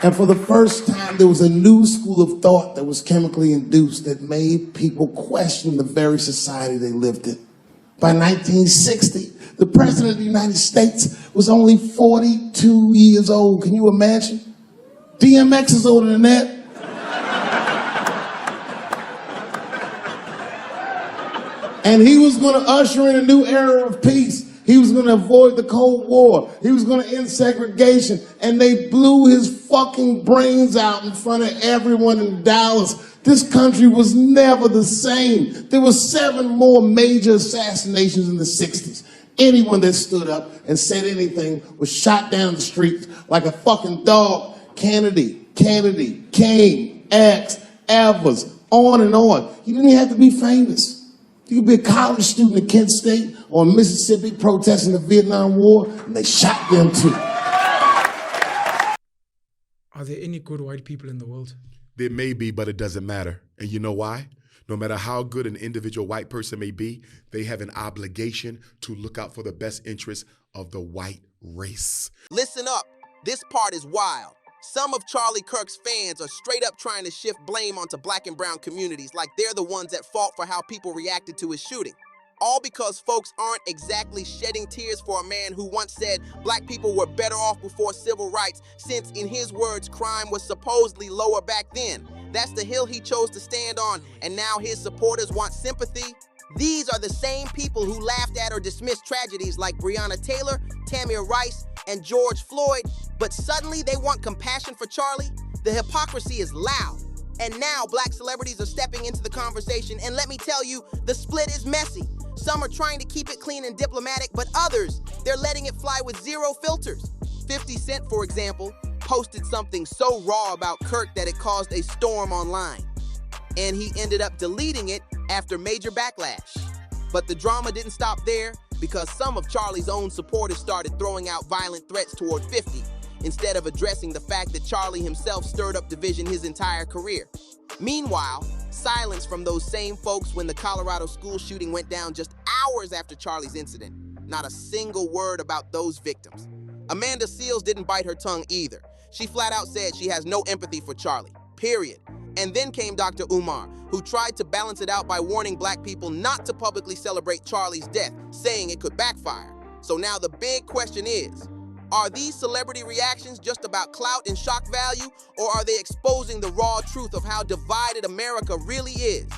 And for the first time, there was a new school of thought that was chemically induced that made people question the very society they lived in. By 1960, the President of the United States was only 42 years old. Can you imagine? DMX is older than that. And he was going to usher in a new era of peace. He was going to avoid the Cold War. He was going to end segregation. And they blew his fucking brains out in front of everyone in Dallas. This country was never the same. There were 7 more major assassinations in the 60s. Anyone that stood up and said anything was shot down in the streets like a fucking dog. Kennedy, King, X, Evers, on and on. You didn't even have to be famous. You could be a college student at Kent State or Mississippi protesting the Vietnam War, and they shot them too. Are there any good white people in the world? There may be, but it doesn't matter. And you know why? No matter how good an individual white person may be, they have an obligation to look out for the best interests of the white race. Listen up. This part is wild. Some of Charlie Kirk's fans are straight up trying to shift blame onto black and brown communities like they're the ones at fault for how people reacted to his shooting. All because folks aren't exactly shedding tears for a man who once said black people were better off before civil rights, since in his words, crime was supposedly lower back then. That's the hill he chose to stand on, and now his supporters want sympathy. These are the same people who laughed at or dismissed tragedies like Breonna Taylor, Tamir Rice, and George Floyd, but suddenly they want compassion for Charlie? The hypocrisy is loud. And now black celebrities are stepping into the conversation, and let me tell you, the split is messy. Some are trying to keep it clean and diplomatic, but others, they're letting it fly with zero filters. 50 Cent, for example, posted something so raw about Kirk that it caused a storm online. And he ended up deleting it after major backlash. But the drama didn't stop there, because some of Charlie's own supporters started throwing out violent threats toward 50, instead of addressing the fact that Charlie himself stirred up division his entire career. Meanwhile, silence from those same folks when the Colorado school shooting went down just hours after Charlie's incident. Not a single word about those victims. Amanda Seales didn't bite her tongue either. She flat out said she has no empathy for Charlie, period. And then came Dr. Umar, who tried to balance it out by warning black people not to publicly celebrate Charlie's death, saying it could backfire. So now the big question is, are these celebrity reactions just about clout and shock value, or are they exposing the raw truth of how divided America really is?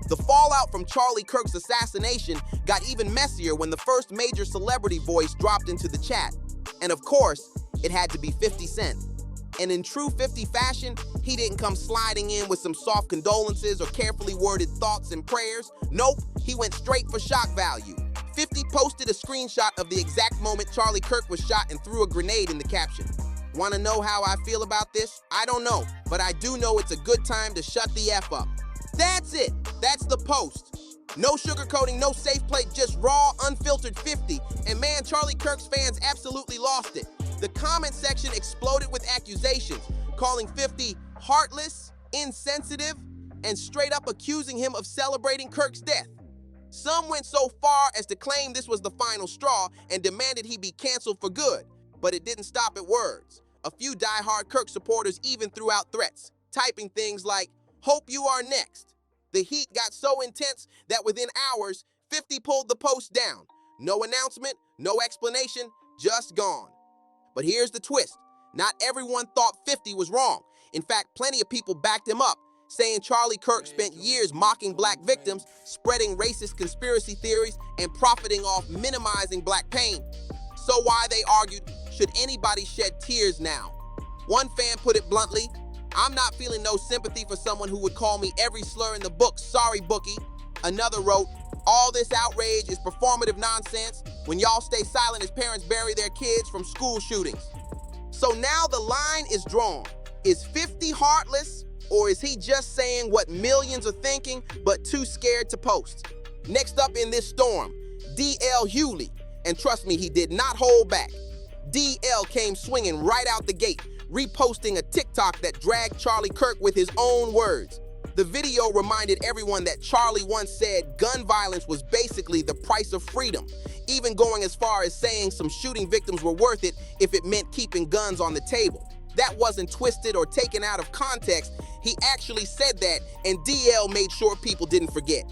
The fallout from Charlie Kirk's assassination got even messier when the first major celebrity voice dropped into the chat. And of course, it had to be 50 Cent. And in true 50 fashion, he didn't come sliding in with some soft condolences or carefully worded thoughts and prayers. Nope, he went straight for shock value. 50 posted a screenshot of the exact moment Charlie Kirk was shot and threw a grenade in the caption. Want to know how I feel about this? I don't know, but I do know it's a good time to shut the F up. That's it. That's the post. No sugarcoating, no safe play, just raw, unfiltered 50. And man, Charlie Kirk's fans absolutely lost it. The comment section exploded with accusations, calling 50 heartless, insensitive, and straight up accusing him of celebrating Kirk's death. Some went so far as to claim this was the final straw and demanded he be canceled for good, but it didn't stop at words. A few diehard Kirk supporters even threw out threats, typing things like, "Hope you are next." The heat got so intense that within hours, 50 pulled the post down. No announcement, no explanation, just gone. But here's the twist. Not everyone thought 50 was wrong. In fact, plenty of people backed him up, saying Charlie Kirk spent years mocking black victims, spreading racist conspiracy theories, and profiting off minimizing black pain. So why, they argued, should anybody shed tears now? One fan put it bluntly, "I'm not feeling no sympathy for someone who would call me every slur in the book, sorry bookie." Another wrote, "All this outrage is performative nonsense when y'all stay silent as parents bury their kids from school shootings." So now the line is drawn. Is 50 heartless, or is he just saying what millions are thinking but too scared to post? Next up in this storm, DL Hughley. And trust me, he did not hold back. DL came swinging right out the gate, reposting a TikTok that dragged Charlie Kirk with his own words. The video reminded everyone that Charlie once said gun violence was basically the price of freedom, even going as far as saying some shooting victims were worth it if it meant keeping guns on the table. That wasn't twisted or taken out of context. He actually said that, and DL made sure people didn't forget.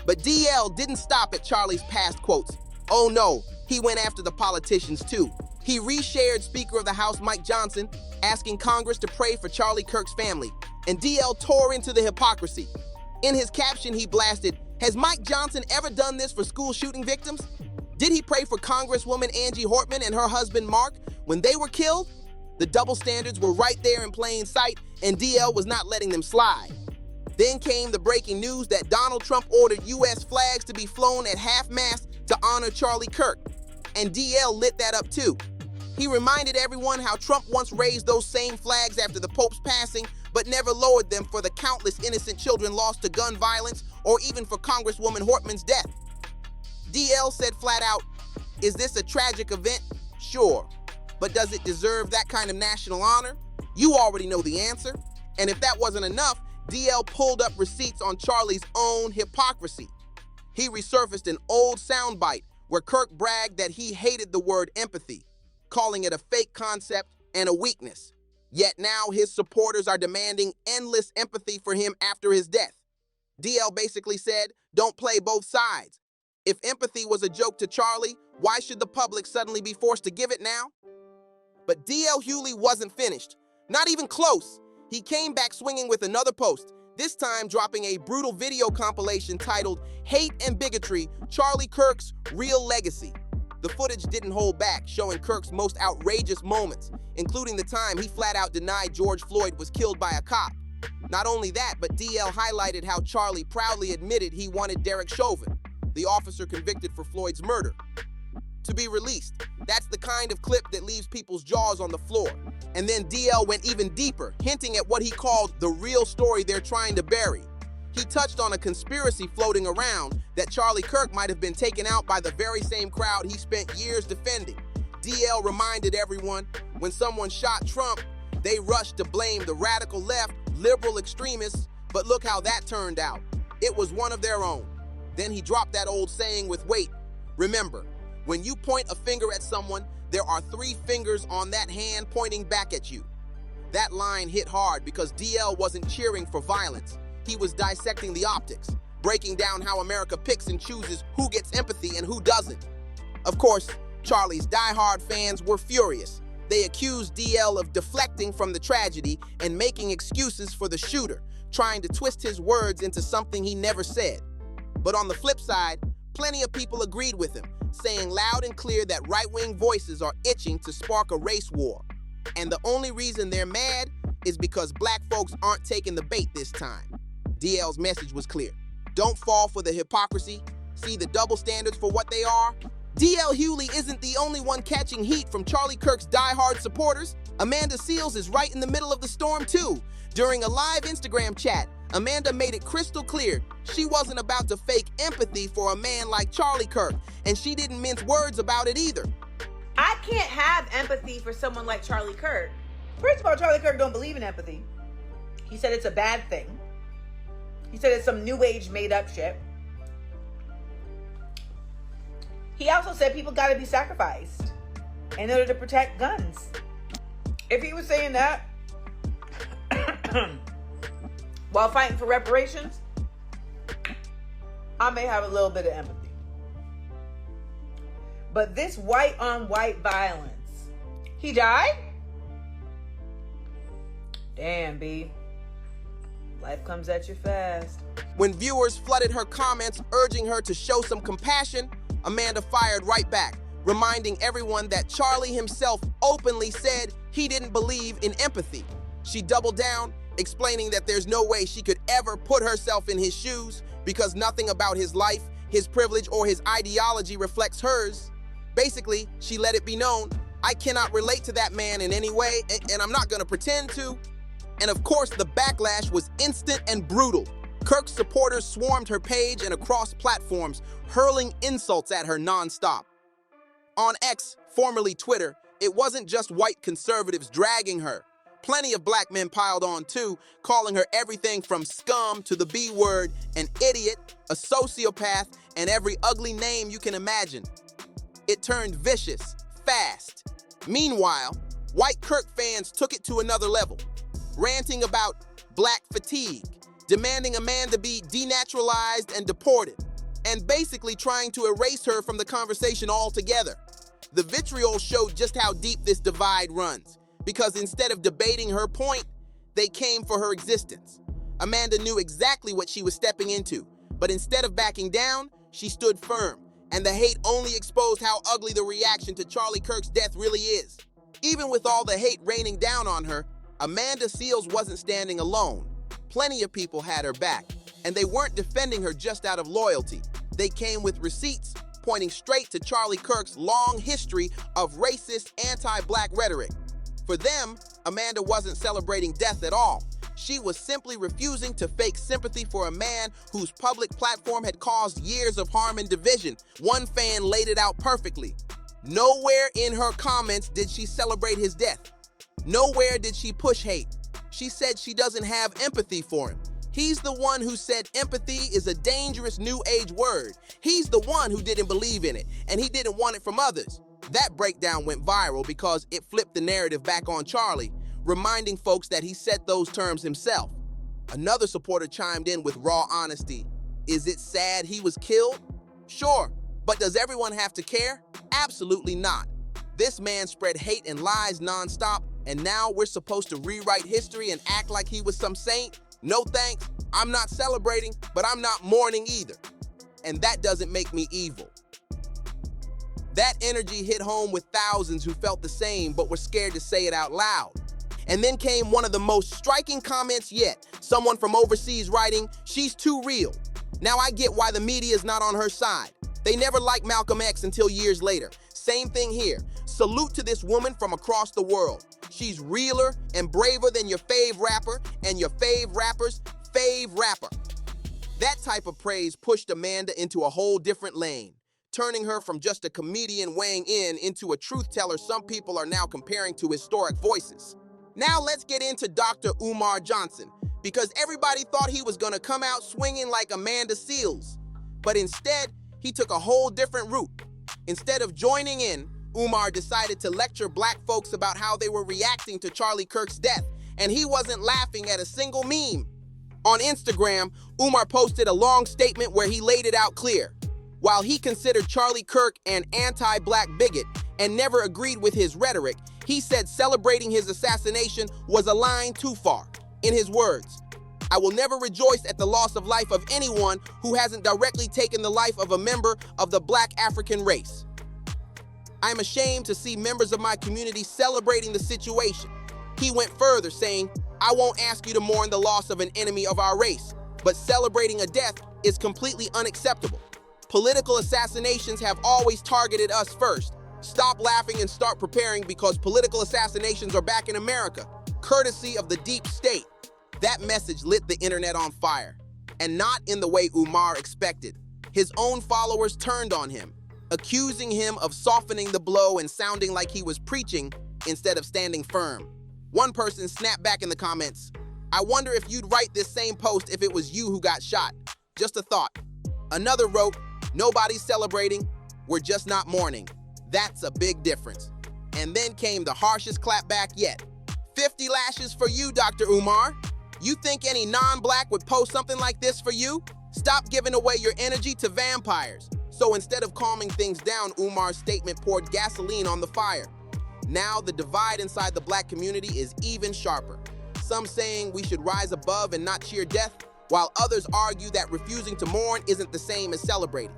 But DL didn't stop at Charlie's past quotes. Oh no, he went after the politicians too. He reshared Speaker of the House Mike Johnson, asking Congress to pray for Charlie Kirk's family, and DL tore into the hypocrisy. In his caption, he blasted, "Has Mike Johnson ever done this for school shooting victims? Did he pray for Congresswoman Angie Hortman and her husband Mark when they were killed?" The double standards were right there in plain sight, and DL was not letting them slide. Then came the breaking news that Donald Trump ordered U.S. flags to be flown at half-mast to honor Charlie Kirk, and DL lit that up too. He reminded everyone how Trump once raised those same flags after the Pope's passing, but never lowered them for the countless innocent children lost to gun violence or even for Congresswoman Hortman's death. DL said flat out, "Is this a tragic event? Sure. But does it deserve that kind of national honor? You already know the answer." And if that wasn't enough, DL pulled up receipts on Charlie's own hypocrisy. He resurfaced an old soundbite where Kirk bragged that he hated the word empathy, calling it a fake concept and a weakness. Yet now his supporters are demanding endless empathy for him after his death. DL basically said, don't play both sides. If empathy was a joke to Charlie, why should the public suddenly be forced to give it now? But DL Hughley wasn't finished. Not even close. He came back swinging with another post, this time dropping a brutal video compilation titled "Hate and Bigotry, Charlie Kirk's Real Legacy." The footage didn't hold back, showing Kirk's most outrageous moments, including the time he flat out denied George Floyd was killed by a cop. Not only that, but DL highlighted how Charlie proudly admitted he wanted Derek Chauvin, the officer convicted for Floyd's murder, to be released. That's the kind of clip that leaves people's jaws on the floor. And then DL went even deeper, hinting at what he called the real story they're trying to bury. He touched on a conspiracy floating around that Charlie Kirk might have been taken out by the very same crowd he spent years defending. DL reminded everyone, when someone shot Trump, they rushed to blame the radical left, liberal extremists, but look how that turned out. It was one of their own. Then he dropped that old saying with weight. Remember, when you point a finger at someone, there are 3 fingers on that hand pointing back at you. That line hit hard because DL wasn't cheering for violence. He was dissecting the optics, breaking down how America picks and chooses who gets empathy and who doesn't. Of course, Charlie's diehard fans were furious. They accused DL of deflecting from the tragedy and making excuses for the shooter, trying to twist his words into something he never said. But on the flip side, plenty of people agreed with him, saying loud and clear that right-wing voices are itching to spark a race war. And the only reason they're mad is because black folks aren't taking the bait this time. DL's message was clear. Don't fall for the hypocrisy. See the double standards for what they are. DL Hughley isn't the only one catching heat from Charlie Kirk's diehard supporters. Amanda Seales is right in the middle of the storm too. During a live Instagram chat, Amanda made it crystal clear she wasn't about to fake empathy for a man like Charlie Kirk, and she didn't mince words about it either. I can't have empathy for someone like Charlie Kirk. First of all, Charlie Kirk don't believe in empathy. He said it's a bad thing. He said it's some new age made up shit. He also said people gotta be sacrificed in order to protect guns. If he was saying that while fighting for reparations, I may have a little bit of empathy. But this white on white violence, he died? Damn, B. Life comes at you fast. When viewers flooded her comments urging her to show some compassion, Amanda fired right back, reminding everyone that Charlie himself openly said he didn't believe in empathy. She doubled down, explaining that there's no way she could ever put herself in his shoes because nothing about his life, his privilege, or his ideology reflects hers. Basically, she let it be known, I cannot relate to that man in any way, and I'm not gonna pretend to. And of course, the backlash was instant and brutal. Kirk's supporters swarmed her page and across platforms, hurling insults at her nonstop. On X, formerly Twitter, it wasn't just white conservatives dragging her. Plenty of black men piled on too, calling her everything from scum to the B word, an idiot, a sociopath, and every ugly name you can imagine. It turned vicious, fast. Meanwhile, White Kirk fans took it to another level, ranting about black fatigue, demanding Amanda be denaturalized and deported, and basically trying to erase her from the conversation altogether. The vitriol showed just how deep this divide runs, because instead of debating her point, they came for her existence. Amanda knew exactly what she was stepping into, but instead of backing down, she stood firm, and the hate only exposed how ugly the reaction to Charlie Kirk's death really is. Even with all the hate raining down on her, Amanda Seales wasn't standing alone. Plenty of people had her back, and they weren't defending her just out of loyalty. They came with receipts pointing straight to Charlie Kirk's long history of racist, anti-black rhetoric. For them, Amanda wasn't celebrating death at all. She was simply refusing to fake sympathy for a man whose public platform had caused years of harm and division. One fan laid it out perfectly. Nowhere in her comments did she celebrate his death. Nowhere did she push hate. She said she doesn't have empathy for him. He's the one who said empathy is a dangerous new age word. He's the one who didn't believe in it, and he didn't want it from others. That breakdown went viral because it flipped the narrative back on Charlie, reminding folks that he said those terms himself. Another supporter chimed in with raw honesty. Is it sad he was killed? Sure, but does everyone have to care? Absolutely not. This man spread hate and lies nonstop, and now we're supposed to rewrite history and act like he was some saint? No thanks. I'm not celebrating, but I'm not mourning either. And that doesn't make me evil. That energy hit home with thousands who felt the same but were scared to say it out loud. And then came one of the most striking comments yet. Someone from overseas writing, "She's too real." Now I get why the media is not on her side. They never liked Malcolm X until years later. Same thing here. Salute to this woman from across the world. She's realer and braver than your fave rapper and your fave rapper's fave rapper. That type of praise pushed Amanda into a whole different lane, turning her from just a comedian weighing in into a truth teller some people are now comparing to historic voices. Now let's get into Dr. Umar Johnson, because everybody thought he was going to come out swinging like Amanda Seales. But instead, he took a whole different route. Instead of joining in, Umar decided to lecture black folks about how they were reacting to Charlie Kirk's death, and he wasn't laughing at a single meme. On Instagram, Umar posted a long statement where he laid it out clear. While he considered Charlie Kirk an anti-black bigot and never agreed with his rhetoric, he said celebrating his assassination was a line too far. In his words, "I will never rejoice at the loss of life of anyone who hasn't directly taken the life of a member of the black African race. I am ashamed to see members of my community celebrating the situation." He went further, saying, "I won't ask you to mourn the loss of an enemy of our race, but celebrating a death is completely unacceptable. Political assassinations have always targeted us first. Stop laughing and start preparing because political assassinations are back in America, courtesy of the deep state." That message lit the internet on fire, and not in the way Umar expected. His own followers turned on him, accusing him of softening the blow and sounding like he was preaching instead of standing firm. One person snapped back in the comments, "I wonder if you'd write this same post if it was you who got shot. Just a thought." Another wrote, "Nobody's celebrating, we're just not mourning. That's a big difference." And then came the harshest clapback yet. 50 lashes for you, Dr. Umar. You think any non-black would post something like this for you? Stop giving away your energy to vampires. So instead of calming things down, Umar's statement poured gasoline on the fire. Now the divide inside the black community is even sharper. Some saying we should rise above and not cheer death, while others argue that refusing to mourn isn't the same as celebrating.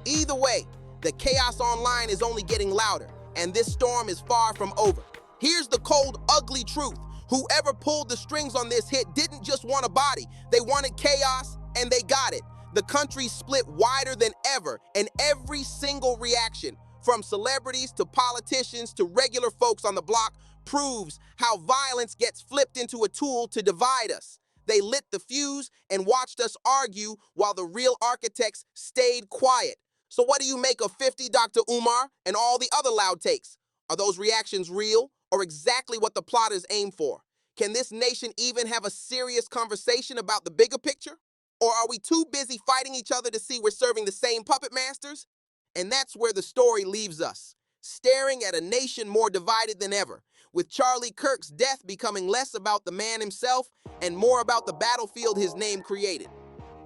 Either way, the chaos online is only getting louder, and this storm is far from over. Here's the cold, ugly truth. Whoever pulled the strings on this hit didn't just want a body. They wanted chaos, and they got it. The country split wider than ever, and every single reaction, from celebrities to politicians to regular folks on the block, proves how violence gets flipped into a tool to divide us. They lit the fuse and watched us argue while the real architects stayed quiet. So what do you make of 50 Dr. Umar and all the other loud takes? Are those reactions real or exactly what the plotters aim for? Can this nation even have a serious conversation about the bigger picture? Or are we too busy fighting each other to see we're serving the same puppet masters? And that's where the story leaves us, staring at a nation more divided than ever, with Charlie Kirk's death becoming less about the man himself and more about the battlefield his name created.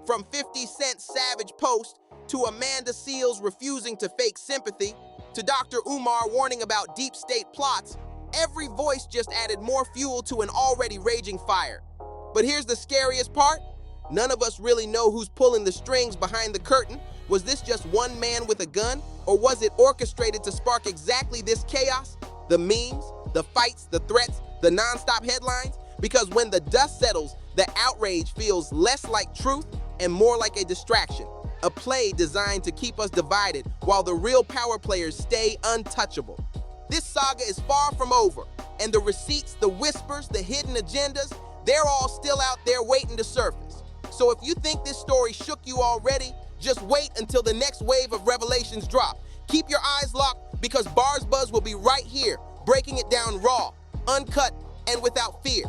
From 50 Cent's savage post, to Amanda Seales refusing to fake sympathy, to Dr. Umar warning about deep state plots, every voice just added more fuel to an already raging fire. But here's the scariest part. None of us really know who's pulling the strings behind the curtain. Was this just one man with a gun? Or was it orchestrated to spark exactly this chaos? The memes, the fights, the threats, the non-stop headlines? Because when the dust settles, the outrage feels less like truth and more like a distraction. A play designed to keep us divided while the real power players stay untouchable. This saga is far from over, and the receipts, the whispers, the hidden agendas, they're all still out there waiting to surface. So if you think this story shook you already, just wait until the next wave of revelations drop. Keep your eyes locked because BarzBuzz will be right here, breaking it down raw, uncut, and without fear.